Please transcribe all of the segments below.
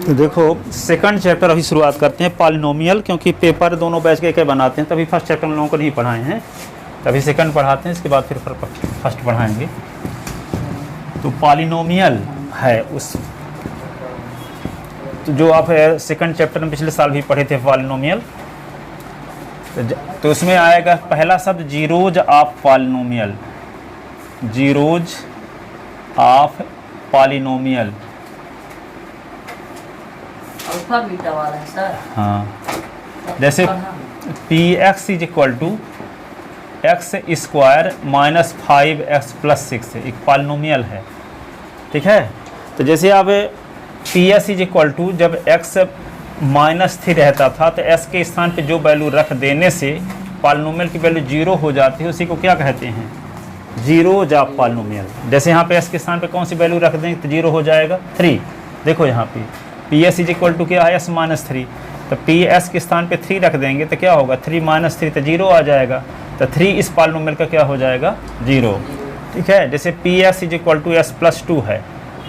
तो देखो second chapter अभी शुरुआत करते हैं पॉलिनोमियल, क्योंकि पेपर दोनों बैच के बनाते हैं, तभी फर्स्ट चैप्टर हम लोगों को नहीं पढ़ाए हैं, तभी सेकंड पढ़ाते हैं, इसके बाद फिर फर्स्ट पढ़ाएंगे। तो पॉलिनोमियल है उस तो जो आप सेकंड चैप्टर में पिछले साल भी पढ़े थे पॉलिनोमियल, तो उसमें आएगा पहला शब्द zeros of polynomial, zeros of polynomial. Alpha beta वाला है सर। हाँ, जैसे P X is equal to X square minus 5x plus 6 एक पॉलिनोमियल है, ठीक है। तो जैसे आप P S is equal to जब x -3 रहता था तो s के स्थान पे जो वैल्यू रख देने से पॉलिनोमियल की वैल्यू 0 हो जाती है, उसी को क्या कहते हैं, जीरोज ऑफ पॉलिनोमियल। जैसे यहाँ पे s के स्थान पे कौन सी वैल्यू रख देंगे तो 0 हो जाएगा 3। देखो यहाँ पे P S is equal to क्या है, s -3, तो पी एस के स्थान पे 3 रख देंगे तो क्या होगा, 3 - 3 तो 0 आ जाएगा, तो 3 इस पॉलिनोमियल का क्या हो जाएगा, 0, ठीक है। जैसे P S is equal to s + 2 है,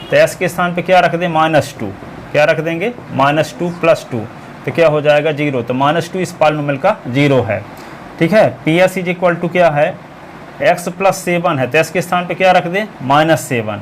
तो s के स्थान पे क्या रख दें, -2, क्या रख देंगे, -2 + 2, तो क्या हो जाएगा 0, तो -2 इस पॉलिनोमियल का 0 है, ठीक है। P S is equal to क्या है, x + 7 है, तो s के स्थान पे क्या रख दें, -7,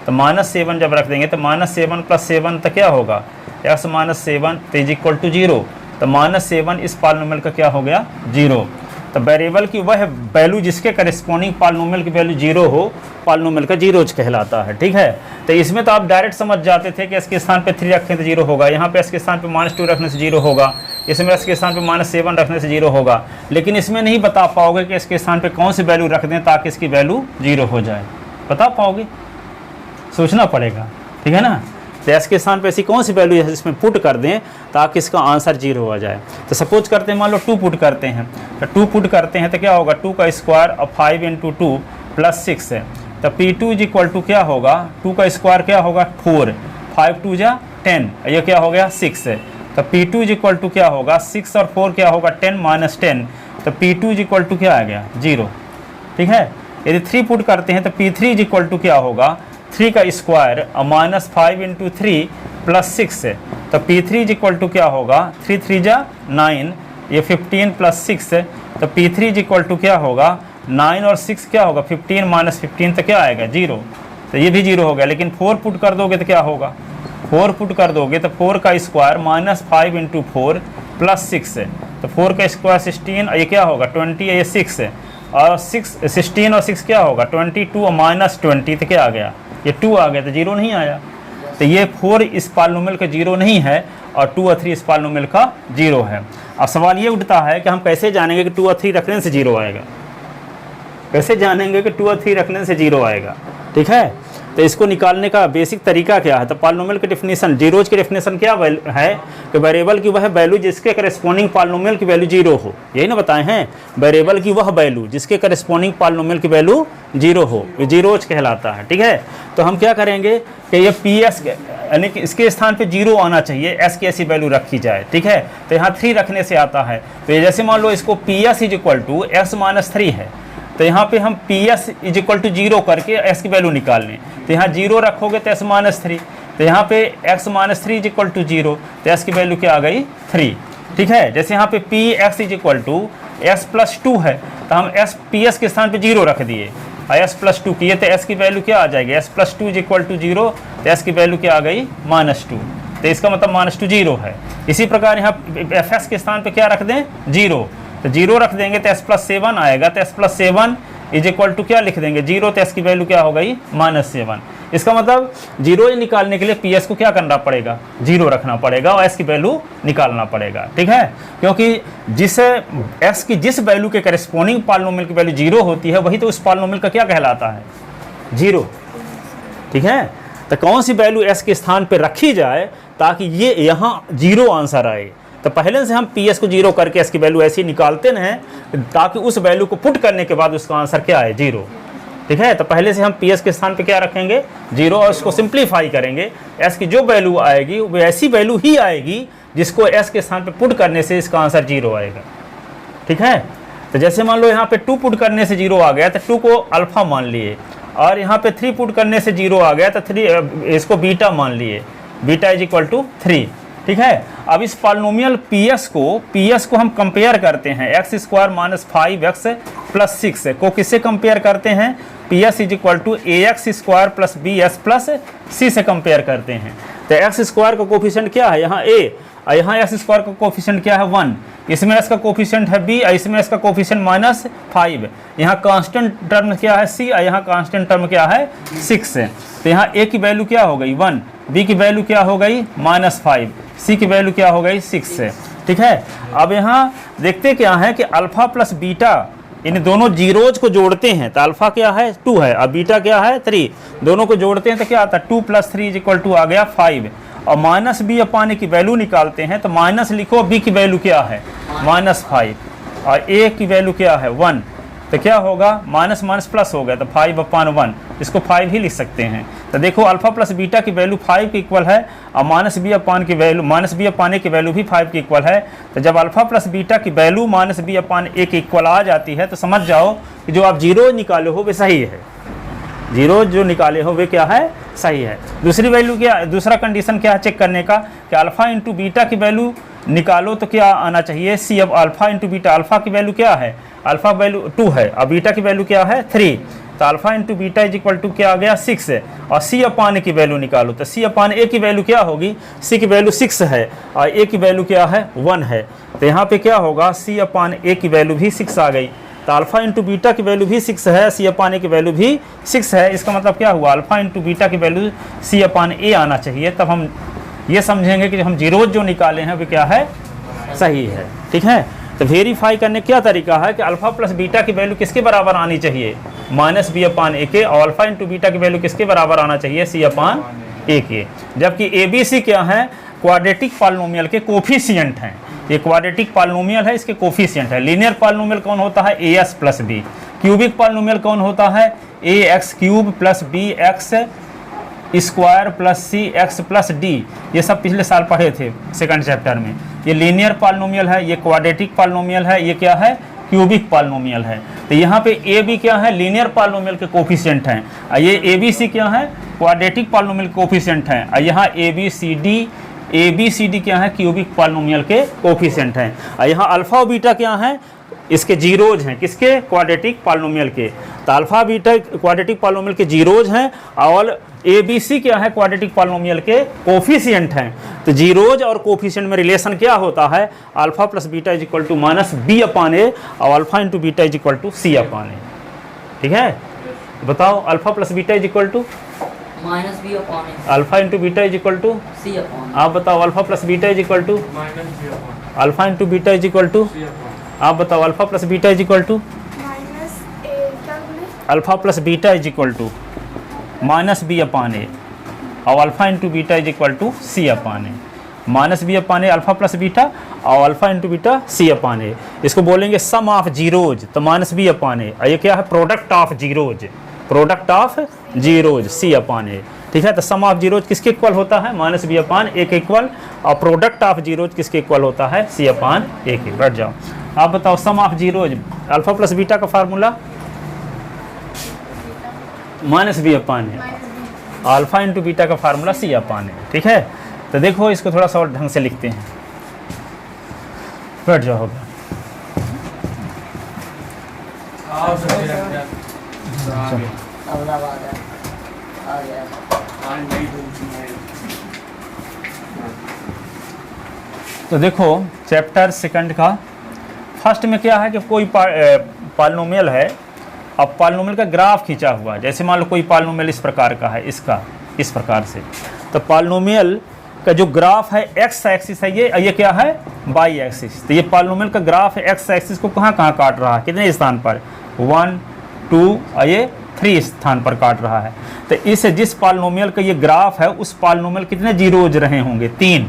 तो -7 जब रख देंगे तो -7 + 7 तो क्या होगा, x - 7 तो इज इक्वल टू 0, तो -7 इस पॉलिनोमियल का क्या हो गया, 0। तो वेरिएबल की वह वैल्यू जिसके करेस्पॉन्डिंग पॉलिनोमियल की वैल्यू 0 हो, पॉलिनोमियल का जीरोज कहलाता है, ठीक है। तो इसमें तो आप डायरेक्ट समझ जाते थे कि s के स्थान पे 3 रखें तो 0 होगा, यहाँ पे s के स्थान पे -2 रखने से 0 होगा, इसमें s के स्थान पे -7 रखने से 0 होगा, लेकिन इसमें नहीं बता पाओगे कि s के स्थान पे कौन सी वैल्यू रख दें ताकि इसकी वैल्यू 0 हो जाए, बता पाओगे, सोचना पड़ेगा, ठीक है ना। तो s के स्थान पे ऐसी कौन सी वैल्यू इसमें पुट कर दें ताकि इसका आंसर 0 आ जाए। तो सपोज करते हैं, मान लो 2 पुट करते हैं, तो 2 पुट करते हैं तो क्या होगा, 2 का स्क्वायर और 5 × 2 + 6 है, तो P2 इज इक्वल टू क्या होगा, 2 का स्क्वायर क्या होगा 4, 5 2 = 10, ये क्या हो गया 6 है, तो P2 इज इक्वल टू क्या होगा, 6 और 4 क्या होगा 10 - 10, तो P2 इज इक्वल टू क्या आ गया 0, ठीक है। यदि 3 पुट करते हैं तो P3 इज इक्वल टू क्या होगा, 3 का स्क्वायर और -5 × 3 + 6 है, तो P3 इज इक्वल टू क्या होगा, 3 3 = 9, ये 15 + 6 है, तो P3 इज इक्वल टू क्या होगा, 9 और 6 क्या होगा, 15 - 15 तो क्या आएगा 0, तो ये भी 0 हो गया। लेकिन 4 पुट कर दोगे तो क्या होगा, 4 पुट कर दोगे तो 4 का स्क्वायर -5 × 4 + 6 है, तो 4 का स्क्वायर 16, ये क्या होगा 20, ये 6 है, और 16 और 6 क्या होगा 22 और -20 तो क्या आ गया, ये 2 आ गया, तो 0 नहीं आया। तो ये 4 इस पॉलिनोमियल का 0 नहीं है और 2 और 3 इस पॉलिनोमियल का 0 है। अब सवाल ये उठता है कि हम कैसे जानेंगे कि 2 और 3 रखने से 0 आएगा, कैसे जानेंगे कि 2 और 3 रखने से 0 आएगा, ठीक है। तो इसको निकालने का बेसिक तरीका क्या है, तो पॉलिनोमियल की डेफिनेशन, जीरोज की डेफिनेशन क्या है कि वेरिएबल की वह वैल्यू जिसके करेस्पॉन्डिंग पॉलिनोमियल की वैल्यू 0 हो, यही ना बताए हैं, वेरिएबल की वह वैल्यू जिसके करेस्पॉन्डिंग पॉलिनोमियल की वैल्यू 0 हो, ये जीरोज कहलाता है, ठीक है। तो हम क्या करेंगे कि ये पी एस यानी कि इसके स्थान पे 0 आना चाहिए, s की ऐसी वैल्यू रखी जाए, ठीक है। तो यहाँ 3 रखने से आता है, तो ये जैसे मान लो इसको P S is equal to x - 3 है, तो यहाँ पे हम P S is equal to 0 करके s की वैल्यू निकाल लें, तो यहाँ 0 रखोगे तो s - 3, तो यहाँ पे x - 3 इज इक्वल टू 0, तो s की वैल्यू क्या आ गई 3, ठीक है। जैसे यहाँ पे P X is equal to s + 2 है, तो हम पी एस के स्थान पे 0 रख दिए और s + 2 किए, तो s की वैल्यू क्या आ जाएगी, s + 2 इज इक्वल टू 0, तो s की वैल्यू क्या आ गई -2, तो इसका मतलब -2 0 है। इसी प्रकार यहाँ एफ एस के स्थान पे क्या रख दें 0, तो 0 रख देंगे तो s + 7 आएगा, तो s + 7 इज इक्वल टू क्या लिख देंगे 0, तो s की वैल्यू क्या हो गई -7। इसका मतलब 0 निकालने के लिए पी एस को क्या करना पड़ेगा, 0 रखना पड़ेगा और s की वैल्यू निकालना पड़ेगा, ठीक है। क्योंकि जिस s की जिस वैल्यू के करेस्पॉन्डिंग पॉलिनोमियल की वैल्यू 0 होती है वही तो उस पॉलिनोमियल का क्या कहलाता है 0, ठीक है। तो कौन सी वैल्यू s के स्थान पर रखी जाए ताकि ये यहाँ 0 आंसर आए, तो पहले से हम पी एस को 0 करके s की वैल्यू ऐसी निकालते हैं ताकि उस वैल्यू को पुट करने के बाद उसका आंसर क्या आए 0, ठीक है। तो पहले से हम पी एस के स्थान पे क्या रखेंगे 0 और उसको सिंप्लीफाई करेंगे, s की जो वैल्यू आएगी वो ऐसी वैल्यू ही आएगी जिसको s के स्थान पे पुट करने से इसका आंसर 0 आएगा, ठीक है। तो जैसे मान लो यहाँ पे 2 पुट करने से 0 आ गया तो 2 को अल्फा मान लिए, और यहाँ पे 3 पुट करने से 0 आ गया तो 3 इसको बीटा मान लिए, बीटा इज इक्वल टू 3। ठीक है, अब इस पॉलिनोमियल पीएस को हम कंपेयर करते हैं X square minus 5x plus 6 को किससे कंपेयर करते हैं, p s is equal to A x square plus B S plus c से कंपेयर करते हैं। तो एक्स स्क्वायर का कोफिशिएंट क्या है यहाँ a, और यहाँ एक्स स्क्वायर का कोफिशिएंट क्या है 1, इसमें इसका कोफिशिएंट है b और इसमें इसका कोफिशिएंट -5। यहाँ कांस्टेंट टर्म क्या है c और यहाँ कांस्टेंट टर्म क्या है 6 है। तो यहाँ a की वैल्यू क्या हो गई 1, b की वैल्यू क्या हो गई -5, c की वैल्यू क्या हो गई 6 है। ठीक है, अब यहाँ देखते क्या है कि अल्फा प्लस बीटा इन दोनों जीरोज को जोड़ते हैं तो अल्फा क्या है 2 है और बीटा क्या है 3, दोनों को जोड़ते हैं तो क्या आता है 2 + 3 = 2 आ गया 5। और माइनस बी अपान ए की वैल्यू निकालते हैं तो माइनस लिखो, बी की वैल्यू क्या है -5 और ए की वैल्यू क्या है 1, तो क्या होगा माइनस माइनस प्लस हो गया तो 5/1, इसको 5 ही लिख सकते हैं। तो देखो अल्फा प्लस बीटा की वैल्यू 5 के इक्वल है और माइनस बी अपान ए की वैल्यू भी 5 के इक्वल है। तो जब अल्फा प्लस बीटा की value minus B upon a के इक्वल आ जाती है तो समझ जाओ कि जो आप जीरो निकाले हो वे सही है, जीरो जो निकाले हो वे क्या है सही है। दूसरी वैल्यू क्या, दूसरा कंडीशन क्या है चेक करने का कि अल्फा इंटू बीटा की वैल्यू निकालो तो क्या आना चाहिए सी। अब अल्फा इंटू बीटा, अल्फा की वैल्यू क्या है, अल्फा वैल्यू 2 है और बीटा की वैल्यू क्या है 3, तो alpha into beta is equal to क्या आ गया 6 है। और सी अपान ए की वैल्यू निकालो तो सी अपान ए की वैल्यू क्या होगी, सी की वैल्यू 6 है और ए की वैल्यू क्या है 1 है। तो यहाँ पे क्या होगा सी अपान ए की वैल्यू भी 6 आ गई। तो अल्फा इंटू बीटा की वैल्यू भी 6 है, सी अपान ए की वैल्यू भी 6 है। इसका मतलब क्या हुआ अल्फा इंटू बीटा की वैल्यू सी अपान ए आना चाहिए। तब हम ये समझेंगे कि हम जीरोज जो निकाले हैं वे क्या है सही है। ठीक है, तो वेरीफाई करने क्या तरीका है कि अल्फा प्लस बीटा की वैल्यू किसके बराबर आनी चाहिए माइनस बी अपान ए के, और अल्फा इंटू बीटा की वैल्यू किसके बराबर आना चाहिए सी अपान ए के। जबकि ए बी सी क्या है क्वाड्रेटिक पॉलिनोमियल के कोफिशिएंट हैं, ये क्वाड्रेटिक पॉलिनोमियल है इसके कोफिशिएंट है। लीनियर पॉलिनोमियल कौन होता है a s plus b, cubic polynomial कौन होता है a x cube plus b x square plus c x plus d, ये सब पिछले साल पढ़े थे सेकंड चैप्टर में। ये लीनियर पॉलिनोमियल है, ये क्वाड्रेटिक पॉलिनोमियल है, ये क्या है क्यूबिक पॉलिनोमियल है। तो यहाँ पे ए बी क्या है लीनियर पॉलिनोमियल के कोफिशिएंट हैं और ये ए बी सी क्या है क्वाड्रेटिक पॉलिनोमियल कोफिशिएंट हैं और यहाँ ए बी सी डी क्या है क्यूबिक पॉलिनोमियल के कोफिशिएंट हैं। और यहाँ अल्फा और बीटा क्या हैं इसके जीरोज हैं, किसके क्वाड्रेटिक पॉलिनोमियल के। तो अल्फा बीटा क्वाड्रेटिक पॉलिनोमियल के जीरोज हैं और ए बी सी क्या है क्वाड्रेटिक पॉलिनोमियल के कोफिशिएंट हैं। तो जीरोज और कोफिशिएंट में रिलेशन क्या होता है alpha plus beta is equal to minus B upon a और alpha into beta is equal to c upon a. ठीक है, बताओ alpha plus beta is equal to minus B upon a, alpha into beta is equal to c upon, आप बताओ alpha plus beta is equal to alpha into beta is equal to, आप बताओ alpha plus beta is equal to alpha plus beta is equal to minus B upon a और alpha into beta is equal to c upon a. Minus B upon a alpha plus beta और alpha into beta c upon a. इसको बोलेंगे sum of zeros, तो minus B upon a और ये क्या है product of zeros c upon a. ठीक है, तो सम ऑफ जीरोज किसके इक्वल होता है माइनस बी अपान ए के इक्वल और प्रोडक्ट ऑफ जीरोज किसके इक्वल होता है सी अपान ए के। बैठ जाओ, आप बताओ sum of zeros alpha plus beta का फार्मूला माइनस बी अपान है, अल्फा इंटू बीटा का फार्मूला सी अपान है। ठीक है, तो देखो इसको थोड़ा सा और ढंग से लिखते हैं। बैठ जाओ, तो देखो चैप्टर सेकंड का फर्स्ट में क्या है कि कोई पॉलिनोमियल है, अब पॉलिनोमियल का ग्राफ खींचा हुआ है। जैसे मान लो कोई पॉलिनोमियल इस प्रकार का है, इसका इस प्रकार से, तो पॉलिनोमियल का जो ग्राफ है एक्स एक्सिस है ये क्या है वाई एक्सिस। तो ये पॉलिनोमियल का ग्राफ है एक्स एक्सिस को कहाँ कहाँ काट रहा है, कितने स्थान पर 1 2 और ये 3 स्थान पर काट रहा है। तो इस जिस पॉलिनोमियल का ये ग्राफ है उस पॉलिनोमियल कितने जीरोज रहे होंगे 3।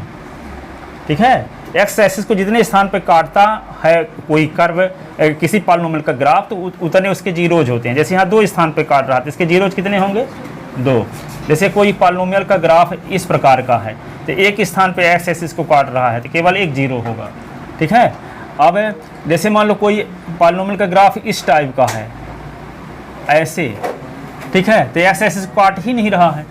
ठीक है, एक्स एक्सिस को जितने स्थान पर काटता है कोई कर्व किसी पॉलिनोमियल का ग्राफ तो उतने उसके जीरोज होते हैं। जैसे यहाँ 2 स्थान पर काट रहा है तो इसके जीरोज कितने होंगे 2। जैसे कोई पॉलिनोमियल का ग्राफ इस प्रकार का है तो एक स्थान पे एक्स एक्सिस को काट रहा है तो केवल एक जीरो होगा। ठीक है, अब जैसे मान लो कोई पॉलिनोमियल का ग्राफ इस टाइप का है ऐसे, ठीक है, तो एक्स एक्सिस को काट ही नहीं रहा है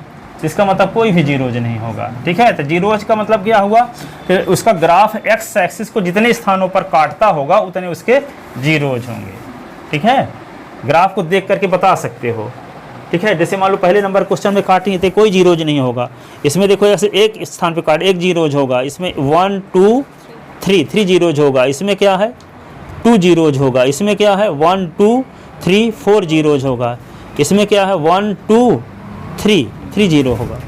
इसका मतलब कोई भी जीरोज नहीं होगा। ठीक है, तो जीरोज का मतलब क्या हुआ कि उसका ग्राफ एक्स एक्सिस को जितने स्थानों पर काटता होगा उतने उसके जीरोज होंगे। ठीक है, ग्राफ को देख करके बता सकते हो। ठीक है, जैसे मान लो पहले नंबर क्वेश्चन में काटेंगे तो कोई जीरोज नहीं होगा, इसमें देखो ऐसे एक स्थान पे काट एक जीरोज होगा, इसमें 1 2 3 जीरोज होगा, इसमें क्या है 2 जीरोज होगा, इसमें क्या है 1 2 3 4 जीरोज होगा, इसमें क्या है 1 2 3 जीरो होगा।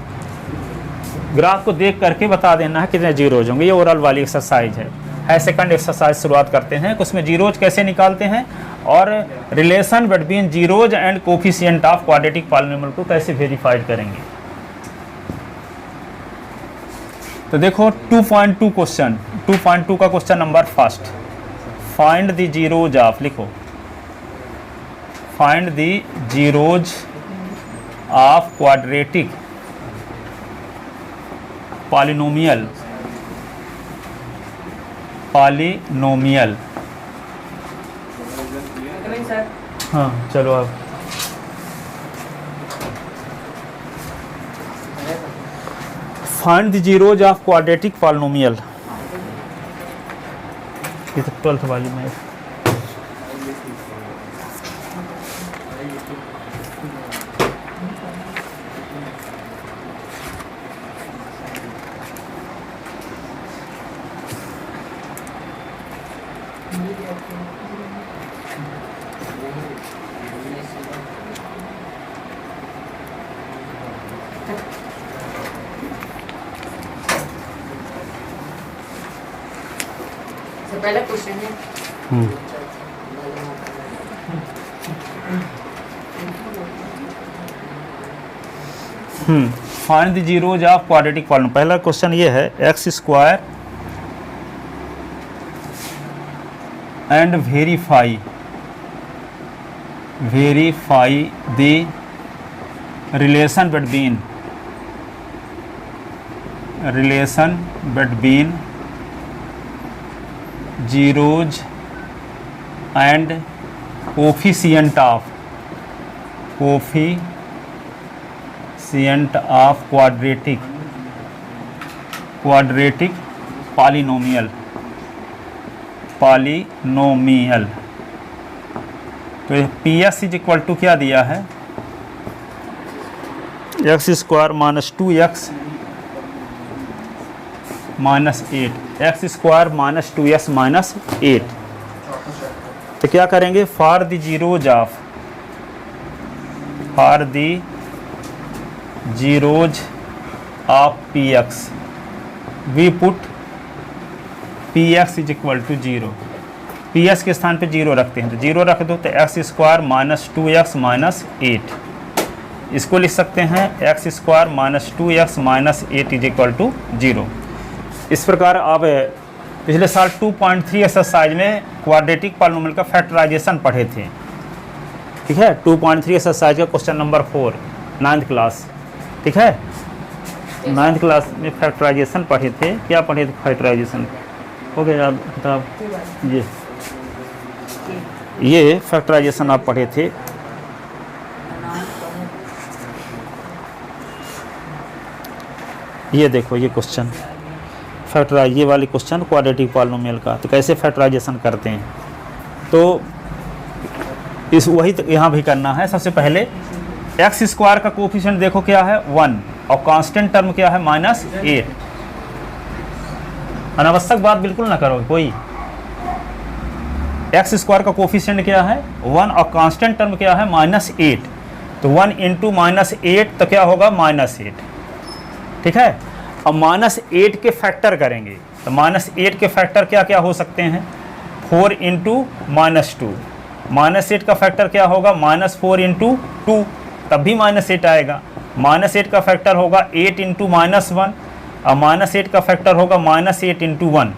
ग्राफ को देख करके बता देना है कितने जीरोज होंगे। ये ओवरऑल वाली एक्सरसाइज है। सेकंड एक्सरसाइज शुरुआत करते हैं कि उसमें जीरोज कैसे निकालते हैं और relation between zeros and coefficient of quadratic polynomial को कैसे वेरीफाइड करेंगे। तो देखो 2.2 क्वेश्चन, 2.2 का question number first, find the zeros of, लिखो find the zeros of quadratic polynomial, polynomial. हाँ चलो अब find the zeros of quadratic polynomial. ये तो 12th वाली में पहला क्वेश्चन है। Find the zeros of quadratic polynomial. पहला क्वेश्चन ये है x square and verify the relation between zeros and coefficient of quadratic polynomial. तो p S is equal to क्या दिया है, x square minus 2x minus 8, X square minus 2x minus 8। तो क्या करेंगे, for the zeros of P X we put P X is equal to 0। P S के स्थान पे 0 रखते हैं, तो 0 रख दो तो x square minus 2x minus 8, इसको लिख सकते हैं X square minus 2x minus 8 is equal to 0। इस प्रकार आप पिछले साल 2.3 एक्सरसाइज में क्वाड्रेटिक पॉलिनोमियल का फैक्टराइजेशन पढ़े थे। ठीक है, 2.3 एक्सरसाइज का क्वेश्चन नंबर 4 9th क्लास। ठीक है, 9th क्लास में फैक्टराइजेशन पढ़े थे। क्या पढ़े थे फैक्टराइजेशन? हो गया याद किताब? ये फैक्टराइजेशन आप पढ़े थे। ये देखो ये क्वेश्चन फैक्टराइज, ये वाली क्वेश्चन क्वाड्रेटिक पॉलिनोमियल का। तो कैसे फैक्टराइजेशन करते हैं, तो इस वही तो यहाँ भी करना है। सबसे पहले एक्स स्क्वायर का कोफिशिएंट देखो क्या है 1 और कांस्टेंट टर्म क्या है माइनस 8। अनावश्यक बात बिल्कुल ना करो कोई। एक्स स्क्वायर का कोफिशिएंट क्या है 1 और कांस्टेंट टर्म क्या है माइनस 8। तो 1 इंटू माइनस 8 तो क्या होगा माइनस 8। ठीक है, अब माइनस 8 के फैक्टर करेंगे तो माइनस 8 के फैक्टर क्या क्या हो सकते हैं, 4 इंटू माइनस 2। माइनस 8 का फैक्टर क्या होगा माइनस 4 इंटू 2, तब भी माइनस 8 आएगा। माइनस 8 का फैक्टर होगा 8 इंटू माइनस 1 और माइनस 8 का फैक्टर होगा माइनस 8 इंटू 1।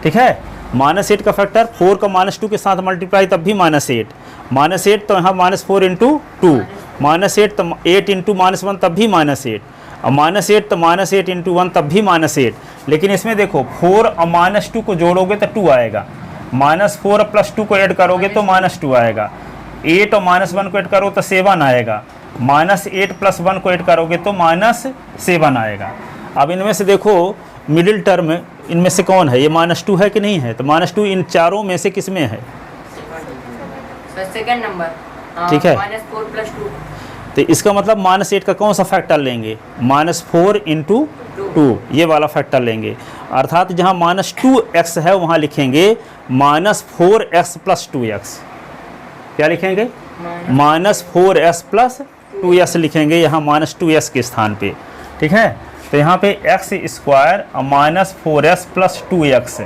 ठीक है, माइनस 8 का फैक्टर 4 का माइनस 2 के साथ मल्टीप्लाई तब भी माइनस 8। माइनस 8 तो यहाँ माइनस 4 इंटू 2, माइनस 8 तो 8 इंटू माइनस 1 तब भी माइनस 8 और माइनस 8 तो माइनस 8 इंटू 1 तब भी माइनस 8। लेकिन इसमें देखो 4 और माइनस 2 को जोड़ोगे तो 2 आएगा, माइनस 4 प्लस 2 को ऐड करोगे तो माइनस 2 आएगा, 8 और माइनस 1 को ऐड करो तो 7 आएगा, -8 + 1 को ऐड करोगे तो -7 आएगा। अब इनमें से देखो मिडिल टर्म इनमें से कौन है, ये -2 है कि नहीं है, तो -2 इन चारों में से किस में है, सेकंड नंबर। ठीक है। -4 + 2। तो इसका मतलब -8 का कौन सा फैक्टर लेंगे, -4 × 2 ये वाला फैक्टर लेंगे। अर्थात जहाँ -2x है वहाँ लिखेंगे -4x + 2x। क्या लिखेंगे, -4s + 2s लिखेंगे यहाँ -2s के स्थान पे, ठीक है। तो यहाँ पे x² -4s + 2x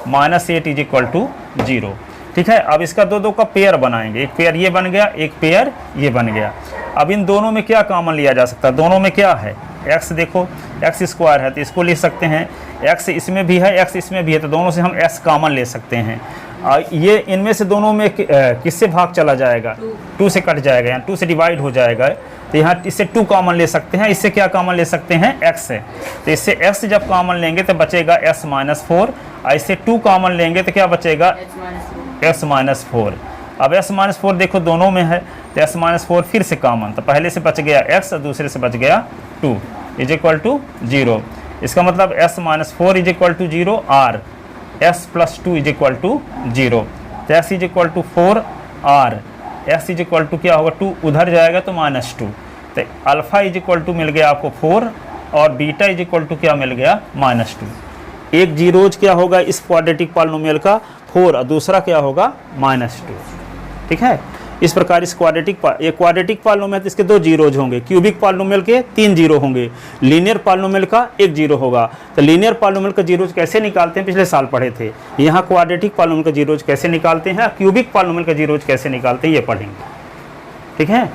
-8 = 0, ठीक है। अब इसका दो का पेयर बनाएंगे, एक पेयर ये बन गया, एक पेयर ये बन गया। अब इन दोनों में क्या कॉमन लिया जा सकता है, दोनों में क्या है, x देखो x² है तो इसको ले सकते हैं, x इसमें भी है x इसमें भी है, तो दोनों से हम s कॉमन ले सकते हैं। ये इनमें से दोनों में किससे भाग चला जाएगा, 2 से कट जाएगा, यहाँ 2 से डिवाइड हो जाएगा। तो यहाँ इससे 2 कॉमन ले सकते हैं, इससे क्या कॉमन ले सकते हैं, x से। तो इससे x जब कॉमन लेंगे तो बचेगा s - 4, और इससे 2 कॉमन लेंगे तो क्या बचेगा, s - 4। अब s - 4 देखो दोनों में है, तो s - 4 फिर से कॉमन, तो पहले से बच गया x और दूसरे से बच गया 2 = 0। इसका मतलब s - 4 = 0 और s + 2 = 0। तो s = 4 और s = क्या होगा, 2 उधर जाएगा तो -2। तो अल्फ़ा = मिल गया आपको 4 और बीटा = क्या मिल गया, -2। एक जीरोज क्या होगा इस क्वाड्रेटिक पॉलिनोमियल का, 4, और दूसरा क्या होगा, -2, ठीक है। इस प्रकार इस क्वाड्रेटिक पॉलिनोमियल इसके 2 जीरोज होंगे, क्यूबिक पॉलिनोमियल के 3 जीरो होंगे, लीनियर पॉलिनोमियल का 1 जीरो होगा। तो लीनियर पॉलिनोमियल का जीरोज कैसे निकालते हैं, पिछले साल पढ़े थे। यहाँ क्वाड्रेटिक पॉलिनोमियल का जीरोज कैसे निकालते हैं, क्यूबिक पॉलिनोमियल का जीरोज कैसे निकालते हैं, ये पढ़ेंगे, ठीक है।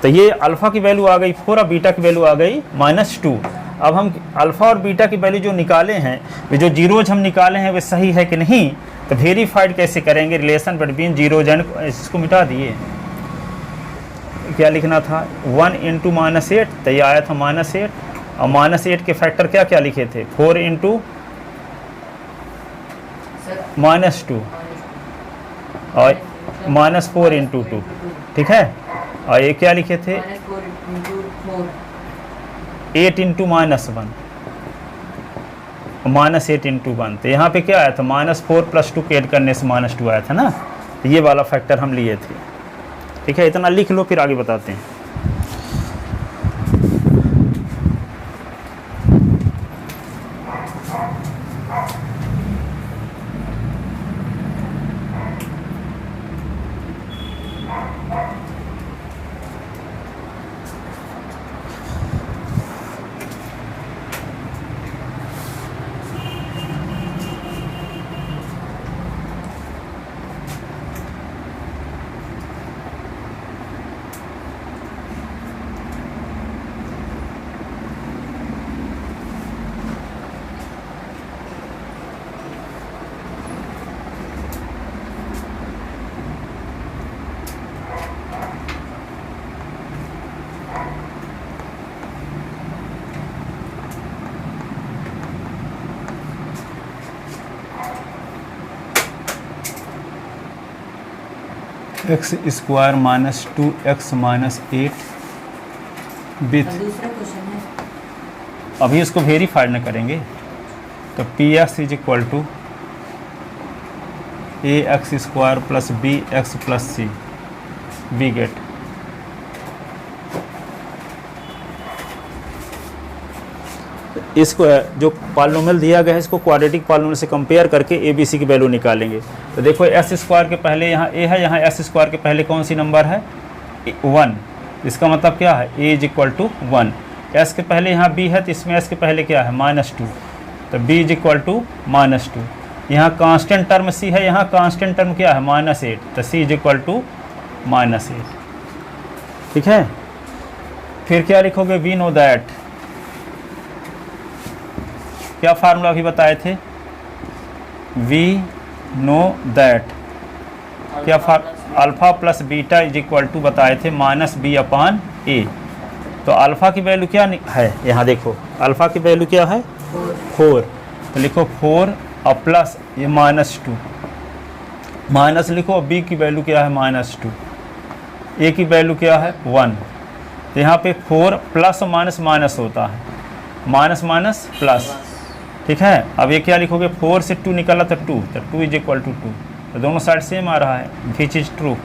तो ये अल्फ़ा की वैल्यू आ गई 4 और बीटा की वैल्यू आ गई -2। अब हम अल्फ़ा और बीटा की वैल्यू जो निकाले हैं, वे जो जीरोज हम निकाले हैं वे सही है कि नहीं, तो वेरीफाइड कैसे करेंगे, रिलेशन बिटवीन जीरोज एंड, इसको मिटा दिए, क्या लिखना था, 1 × -8, तो ये आया था -8, और -8 के फैक्टर क्या क्या लिखे थे, 4 × -2 और -4 × 2, ठीक है। और ये क्या लिखे थे, 8 × -1 -8 × 1। तो यहाँ पे क्या आया था, -4 + 2 के ऐड करने से -2 आया था ना, तो ये वाला फैक्टर हम लिए थे, ठीक है। इतना लिख लो फिर आगे बताते हैं। x² - 2x - 8 विथ, दूसरा क्वेश्चन है, अभी इसको वेरीफाइड न करेंगे, तो px = ax² + bx + c, we gate. इसको जो पॉलिनोमियल दिया गया है इसको क्वाड्रेटिक पॉलिनोमियल से कंपेयर करके ए बी सी की वैल्यू निकालेंगे। तो देखो s² के पहले यहाँ a है, यहाँ s² के पहले कौन सी नंबर है, 1, इसका मतलब क्या है, a = 1। s के पहले यहाँ b है तो इसमें s के पहले क्या है, -2, तो b = -2। यहाँ कांस्टेंट टर्म c है, यहाँ कांस्टेंट टर्म क्या है, -8, तो c = -8, ठीक है। फिर क्या लिखोगे, वी नो दैट, क्या फार्मूला अभी बताए थे, वी नो दैट, क्या अल्फ़ा + बीटा = बताए थे -b/a। तो अल्फ़ा की वैल्यू क्या है, यहाँ देखो अल्फ़ा की वैल्यू क्या है, 4, तो लिखो 4 और प्लस ये -2, माइनस लिखो, b की वैल्यू क्या है, -2, a की वैल्यू क्या है, 1, तो यहाँ पे 4 प्लस माइनस माइनस होता है, माइनस माइनस प्लस, ठीक है। अब ये क्या लिखोगे, 4 से 2 निकला तो 2, तो 2 इज इक्वल टू 2, तो दोनों साइड सेम आ रहा है, विच इज ट्रू,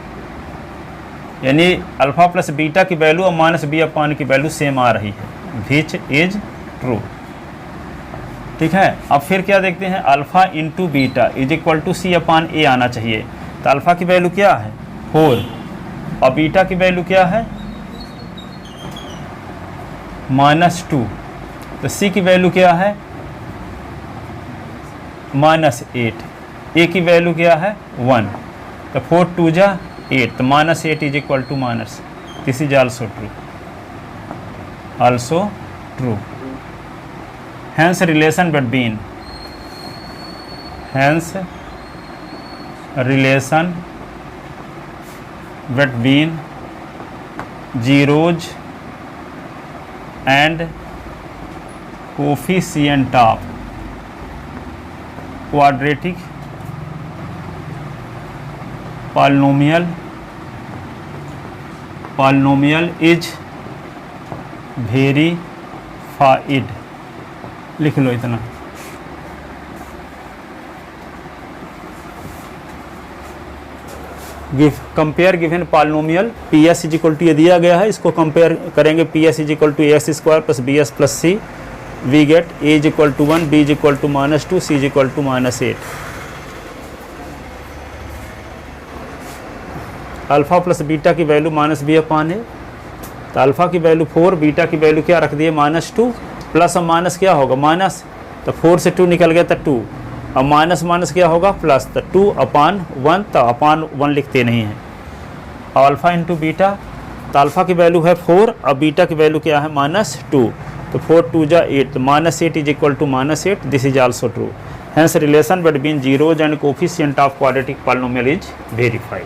यानी अल्फ़ा प्लस बीटा की वैल्यू और माइनस बी अपान की वैल्यू सेम आ रही है, विच इज ट्रू, ठीक है। अब फिर क्या देखते हैं, alpha into beta is equal to c upon a आना चाहिए। तो अल्फ़ा की वैल्यू क्या है 4 और बीटा की वैल्यू क्या है -2, तो सी की वैल्यू क्या है -8, ए की वैल्यू क्या है 1, तो 4 2 जा 8, तो -8 is equal to minus, this is also true, also true. Hence relation between zeros and coefficient of quadratic polynomial is verified। लिख लो इतना। Compare given polynomial P S is equal to ये दिया गया है, इसको कंपेयर करेंगे, P S is equal to A x square plus B S plus C, we get A is equal to 1, B is equal to -2, C is equal to -8। Alpha plus beta की value minus B upon है, तो alpha की value 4, beta की value क्या रख दिए -2, plus और minus क्या होगा माइनस, तो 4 से 2 निकल गया तो 2, अब माइनस माइनस क्या होगा प्लस, तो 2 अपान 1, तो अपान 1 लिखते नहीं हैं। और अल्फ़ा इंटू बीटा, तो अल्फ़ा की वैल्यू है 4 और बीटा की वैल्यू क्या है -2, तो 4 2 जा 8, तो -8 is equal to -8, this is also true. Hence relation between zeros and coefficient of quadratic polynomial is verified.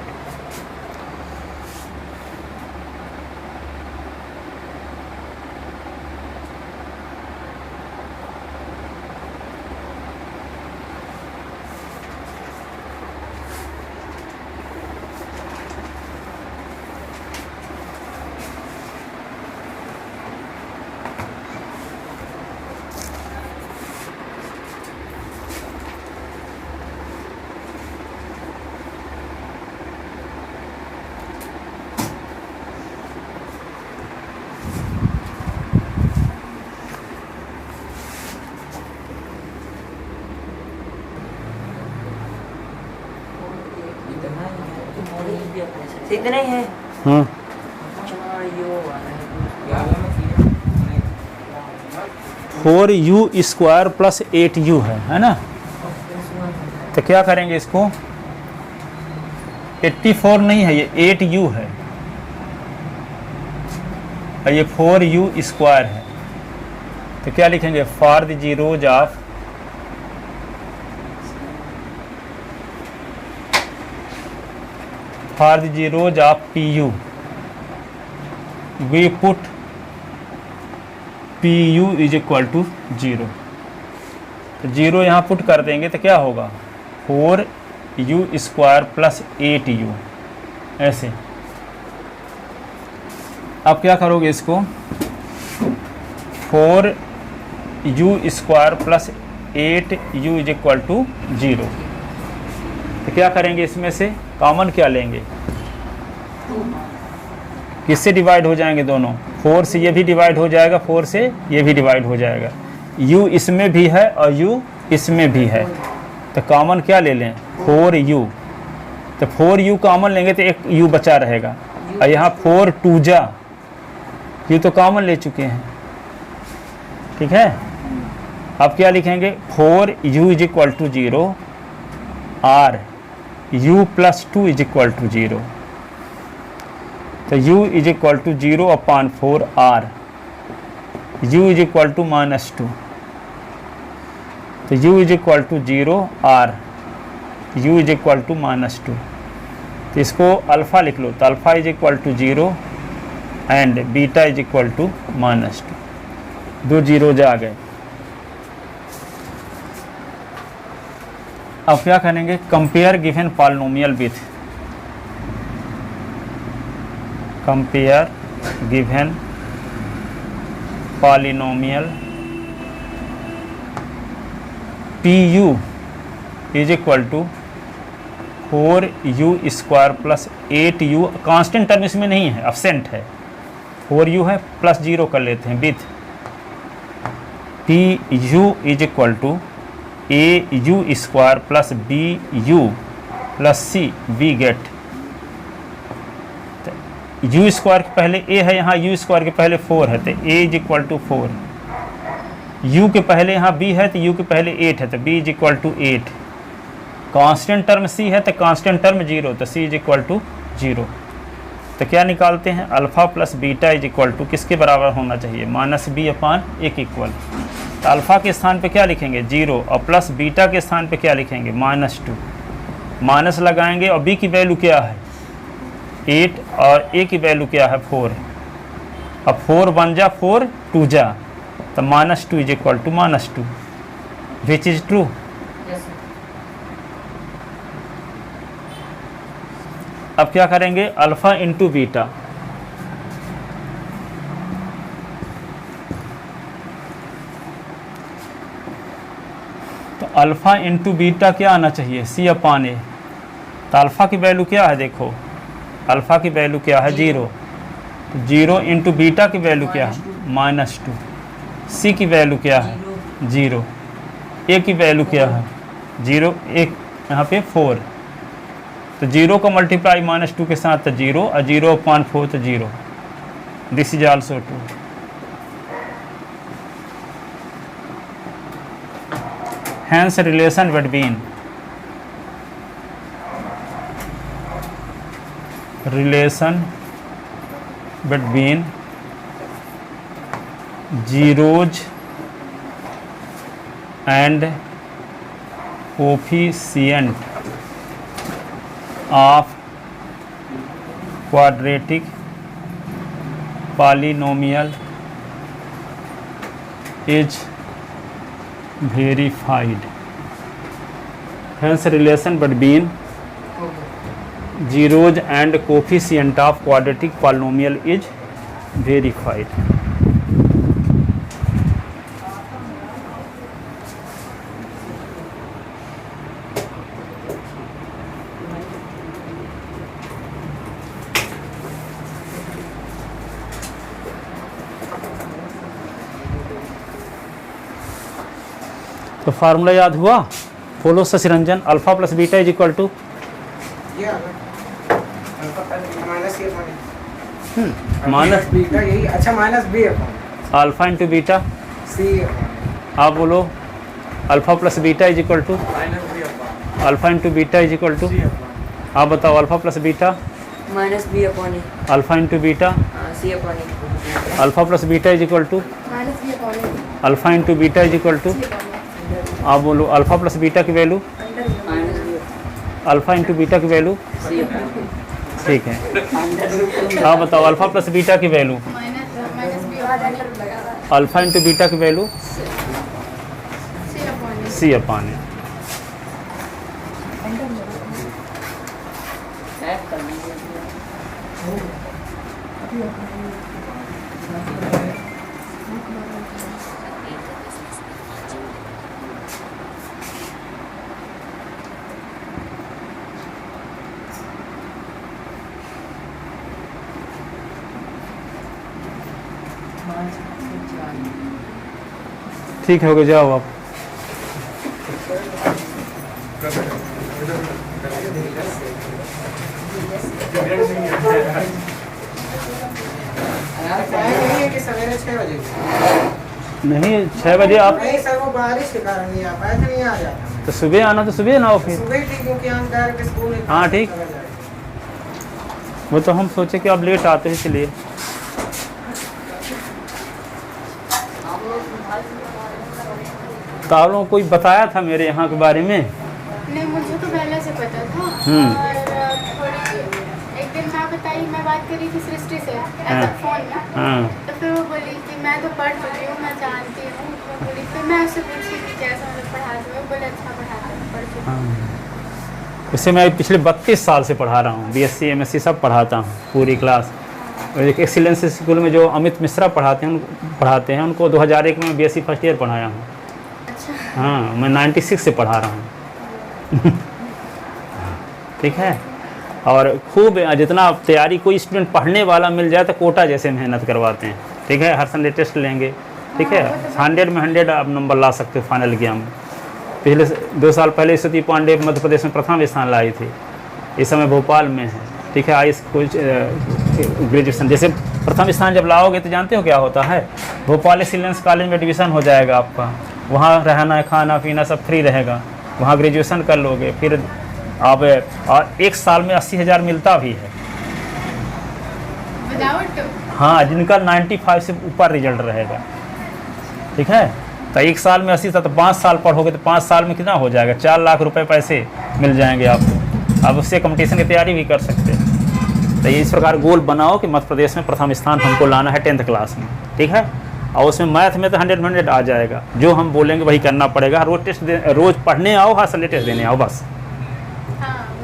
इतना ही है। हाँ 4u स्क्वायर प्लस 8u है ना, तो क्या करेंगे इसको, 84 नहीं है ये 8u है, और ये 4u स्क्वायर है, तो क्या लिखेंगे, for the zeros of PU we put PU is equal to 0, तो 0 यहाँ पुट कर देंगे तो क्या होगा 4u स्क्वायर प्लस 8u, ऐसे। अब क्या करोगे इसको, 4u square plus 8u is equal to 0, तो क्या करेंगे, इसमें से कॉमन क्या लेंगे, किससे डिवाइड हो जाएंगे दोनों, 4 से ये भी डिवाइड हो जाएगा, 4 से ये भी डिवाइड हो जाएगा, u इसमें भी है और u इसमें भी है, तो कॉमन क्या ले लें 4u, तो 4u कॉमन लेंगे तो एक u बचा रहेगा, और यहाँ 4 2 जा, u तो कॉमन ले चुके हैं, ठीक है। अब क्या लिखेंगे, 4u इज इक्वल टू 0 और u plus 2 is equal to 0, तो u is equal to 0 upon 4 r, u is equal to -2, तो u is equal to 0 r, u is equal to -2, तो इसको अल्फ़ा लिख लो, तो alpha is equal to 0 and beta is equal to -2, 2 zeros आ गए। अब क्या करेंगे, compare given polynomial with polynomial p you is equal to 4u² plus 8u, constant term इसमें नहीं है, अब्सेंट है, 4u है प्लस 0 कर लेते हैं with P you is equal to au² plus bu plus c we get u square के पहले a है, यहाँ u स्क्वायर के पहले 4 है तो a is equal to 4, u के पहले यहाँ b है तो u के पहले 8 है तो b is equal to 8, constant term c है तो कांस्टेंट टर्म 0 तो c इज इक्वल टू 0। तो क्या निकालते हैं, alpha plus beta is equal to किसके बराबर होना चाहिए, -b/1 इक्वल। तो अल्फ़ा के स्थान पे क्या लिखेंगे 0 और प्लस बीटा के स्थान पे क्या लिखेंगे -2, माइनस लगाएंगे और b की वैल्यू क्या है 8 और a की वैल्यू क्या है 4, अब 4 1 जा 4 2 जा तो -2 is equal to -2, which is true. Yes, sir. अब क्या करेंगे, अल्फ़ा इंटू बीटा, तो अल्फ़ा इंटू बीटा क्या आना चाहिए c/a, तो अल्फ़ा की वैल्यू क्या है, देखो अल्फ़ा की वैल्यू क्या है 0, तो 0 इंटू बीटा की वैल्यू क्या है -2, c की वैल्यू क्या है 0, a की वैल्यू क्या है 0, एक यहाँ पे 4, तो 0 का मल्टीप्लाई -2 के साथ तो 0 और 0/4 तो 0, this is also true. Hence relation between zeros and coefficient of quadratic polynomial is verified. Hence relation between zeros and coefficient of quadratic polynomial is verified. तो फार्मूला याद हुआ, फॉलो सचिरंजन, alpha plus beta is equal to minus beta, यही अच्छा -b alpha into beta, c आप बोलो alpha plus beta is equal to -b alpha into beta is equal to, आप बताओ alpha plus beta, -b/a, alpha into beta, c/a, alpha plus beta is equal to alpha into beta is equal to, आप बोलो alpha plus beta की value, alpha into beta की value, ठीक है। आप बताओ अल्फा प्लस बीटा की value, alpha into beta की वैल्यू c/a। ठीक है, हो गया, जाओ आप। कि सवेरे 6 बजे नहीं 6 बजे आप, नहीं सर, वो बारिश के कारण नहीं आ पाया था, नहीं आ जाता। तो सुबह आना, तो सुबह ना हो फिर। सुबह ठीक, क्योंकि हम डायरेक्ट स्कूल हाँ, ठीक। वो तो हम सोचे कि आप लेट आते हैं इसलिए। तो आप लोगों को कोई बताया था मेरे यहाँ के बारे में? नहीं, मुझे तो पहले से पता था। और थोड़ी एक दिन मैं बात करी थी सृष्टि से ऐसा फोन में, तो फिर वो बोली कि मैं तो पढ़ चुकी हूँ, मैं जानती हूँ। वो बोली, फिर मैं उससे पूछी कि कैसा मतलब पढ़ाते हो, बोले अच्छा पढ़ाते हैं, पढ़ चुकी हूँ। उससे मैं पिछले 32 साल से पढ़ा रहा हूँ, BSc MSc सब पढ़ाता हूँ, पूरी क्लास। एक एक्सीलेंस स्कूल में जो अमित मिश्रा पढ़ाते हैं उनको 2001 में बीएससी फर्स्ट ईयर पढ़ाया हूँ। अच्छा। हाँ, मैं 96 से पढ़ा रहा हूँ। ठीक है। और खूब जितना तैयारी, कोई स्टूडेंट पढ़ने वाला मिल जाए तो कोटा जैसे मेहनत करवाते हैं। ठीक है, हर संडे टेस्ट लेंगे। ठीक है, 100 में 100 आप नंबर ला सकते हो फाइनल एग्जाम में। पिछले 2 साल पहले स्तुति पांडे मध्य प्रदेश में प्रथम स्थान लाई थी, इस समय भोपाल में है। ठीक है, आइस कुछ ग्रेजुएशन जैसे प्रथम स्थान जब लाओगे तो जानते हो क्या होता है, भोपाल एक्सीलेंस कॉलेज में एडमिशन हो जाएगा आपका, वहाँ रहना खाना पीना सब फ्री रहेगा, वहाँ ग्रेजुएशन कर लोगे, फिर आप और 1 साल में 80,000 मिलता भी है। विदाउट? हाँ, जिनका 95 से ऊपर रिजल्ट रहेगा। ठीक है, तो 1 साल में 80 तो 5 साल पढ़ोगे तो 5 साल में कितना हो जाएगा, 4 लाख रुपए पैसे मिल जाएंगे आपको। आप उससे कंपटीशन की तैयारी भी कर सकते हैं। तो इस प्रकार गोल बनाओ कि मध्य प्रदेश में प्रथम स्थान हमको लाना है 10th क्लास में। ठीक है, और उसमें मैथ में तो 100 आ जाएगा, जो हम बोलेंगे वही करना पड़ेगा। रोज टेस्ट रोज पढ़ने आओ, हर संडे टेस्ट देने आओ, बस।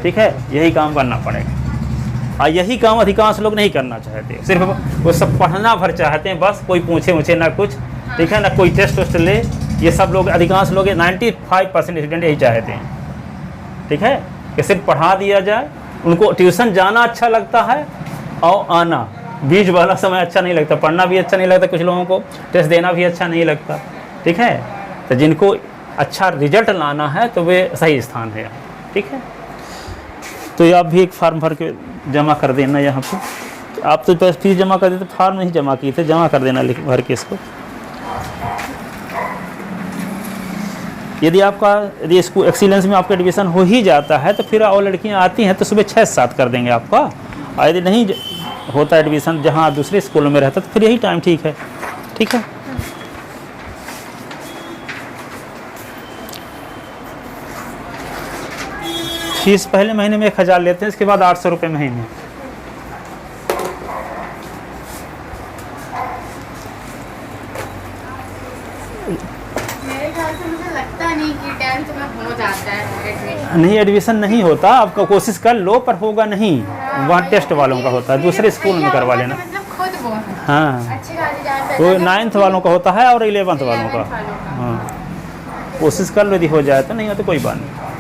ठीक है, यही काम करना पड़ेगा। और यही काम अधिकांश लोग नहीं करना चाहते, सिर्फ वो सब पढ़ना भर चाहते हैं, बस कोई पूछे मुझे ना कुछ। ठीक है ना, कोई टेस्ट वेस्ट ले, ये सब लोग अधिकांश लोग 95% स्टूडेंट यही चाहते हैं। ठीक है, कि सिर्फ पढ़ा दिया जाए, उनको ट्यूशन जाना अच्छा लगता है और आना, बीच वाला समय अच्छा नहीं लगता, पढ़ना भी अच्छा नहीं लगता, कुछ लोगों को टेस्ट देना भी अच्छा नहीं लगता। ठीक है, तो जिनको अच्छा रिजल्ट लाना है तो वे सही स्थान है। ठीक है, तो ये आप भी एक फॉर्म भर के जमा कर देना यहाँ पे। आप तो बस फीस जमा कर देते, फॉर्म नहीं जमा किए थे, जमा कर देना लिख भर के इसको। यदि स्कूल एक्सीलेंस में आपका एडमिशन हो ही जाता है तो फिर और लड़कियाँ आती हैं तो सुबह 6 से 7 कर देंगे आपका। और यदि नहीं होता एडमिशन, जहाँ दूसरे स्कूलों में रहता, तो फिर यही टाइम ठीक है। ठीक है, फीस पहले महीने में 1000 लेते हैं, इसके बाद 800 रुपये महीने। मेरे ख्याल से मुझे लगता नहीं कि 10th में हो जाता है एडमिशन। नहीं, एडमिशन नहीं होता, आपका कोशिश कर लो, पर होगा नहीं। वहाँ टेस्ट वालों का होता है, दूसरे स्कूल में करवा लेना। मतलब खुद वो है। हाँ, अच्छी खासी जान वो 9th वालों का होता है और 11th वालों का। हाँ, कोशिश कर लो, यदि हो जाए तो, नहीं हो तो कोई बात नहीं।